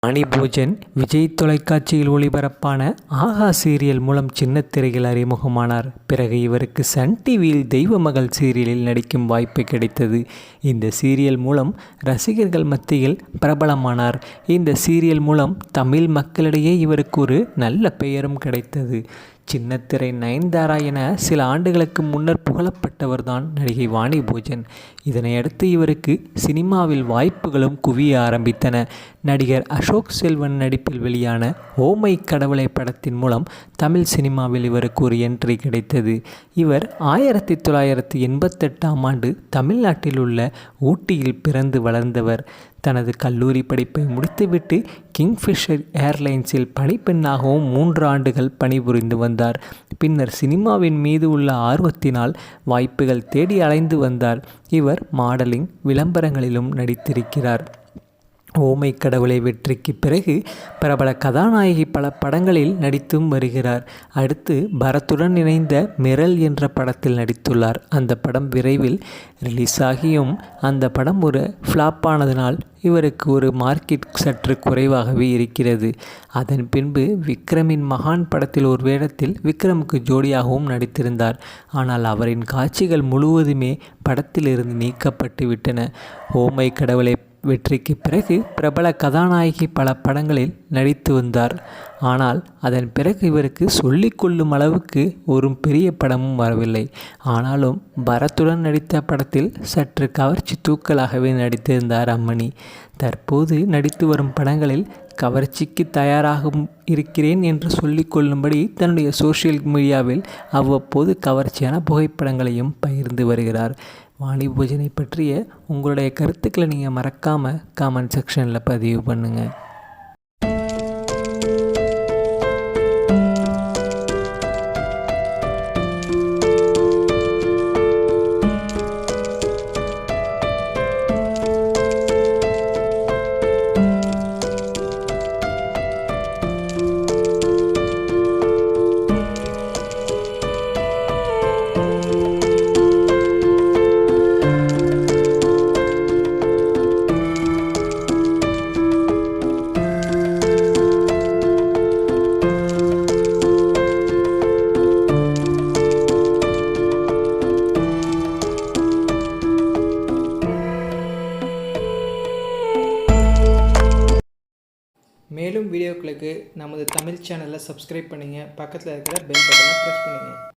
வாணிபோஜன் விஜய் தொலைக்காட்சியில் ஒளிபரப்பான ஆஹா சீரியல் மூலம் சின்னத்திரையில் அறிமுகமானார். பிறகு இவருக்கு சன் டிவியில் தெய்வ மகள் சீரியலில் நடிக்கும் வாய்ப்பு கிடைத்தது. இந்த சீரியல் மூலம் ரசிகர்கள் மத்தியில் பிரபலமானார். இந்த சீரியல் மூலம் தமிழ் மக்களிடையே இவருக்கு ஒரு நல்ல பெயரும் கிடைத்தது. சின்னத்திரை நயன்தாரா என சில ஆண்டுகளுக்கு முன்னர் புகழப்பட்டவர் தான் நடிகை வாணிபோஜன். இதனையடுத்து இவருக்கு சினிமாவில் வாய்ப்புகளும் குவிய ஆரம்பித்தன. நடிகர் அசோக் செல்வன் நடிப்பில் வெளியான ஓ மை கடவுளை படத்தின் மூலம் தமிழ் சினிமாவில் இவருக்கு ஒரு என்ட்ரி கிடைத்தது. இவர் 1988ஆம் ஆண்டு தமிழ்நாட்டில் உள்ள ஊட்டியில் பிறந்து வளர்ந்தவர். தனது கல்லூரி படிப்பை முடித்துவிட்டு கிங்ஃபிஷர் ஏர்லைன்ஸில் பணிப்பெண்ணாகவும் 3 ஆண்டுகள் பணிபுரிந்து வந்தார். பின்னர் சினிமாவின் மீது உள்ள ஆர்வத்தினால் வாய்ப்புகள் தேடி அலைந்து வந்தார். இவர் மாடலிங், விளம்பரங்களிலும் நடித்திருக்கிறார். ஓ மை கடவுளை வெற்றிக்கு பிறகு பிரபல கதாநாயகி பல படங்களில் நடித்தும் வருகிறார். அடுத்து பரத்துடன் இணைந்த மிரல் என்ற படத்தில் நடித்துள்ளார். அந்த படம் விரைவில் ரிலீஸ் ஆகியும் அந்த படம் ஒரு ஃப்ளாப் ஆனதனால் இவருக்கு ஒரு மார்க்கெட் சற்று குறைவாகவே இருக்கிறது. அதன் பின்பு விக்ரமின் மகான் படத்தில் ஒரு வேடத்தில் விக்ரமுக்கு ஜோடியாகவும் நடித்திருந்தார். ஆனால் அவரின் காட்சிகள் முழுவதுமே படத்திலிருந்து நீக்கப்பட்டு விட்டன. ஓ மை கடவுளை வெற்றிக்கு பிறகு பிரபல கதாநாயகி பல படங்களில் நடித்து வந்தார். ஆனால் அதன் பிறகு இவருக்கு சொல்லிக்கொள்ளும் அளவுக்கு ஒரு பெரிய படமும் வரவில்லை. ஆனாலும் பரத்துடன் நடித்த படத்தில் சற்று கவர்ச்சி தூக்கலாகவே நடித்திருந்தார் அம்மணி. தற்போது நடித்து வரும் படங்களில் கவர்ச்சிக்கு தயாராக இருக்கிறேன் என்று சொல்லிக்கொள்ளும்படி தன்னுடைய சோஷியல் மீடியாவில் அவ்வப்போது கவர்ச்சியான புகைப்படங்களையும் பகிர்ந்து வருகிறார். வாணிபோஜனை பற்றிய உங்களுடைய கருத்துக்களை நீங்கள் மறக்காமல் காமெண்ட் செக்ஷனில் பதிவு பண்ணுங்கள். மேலும் வீடியோக்களுக்கு நமது தமிழ் சேனலை சப்ஸ்கிரைப் பண்ணுங்கள். பக்கத்தில் இருக்கிற பெல் பட்டனை ப்ரெஸ் பண்ணுங்கள்.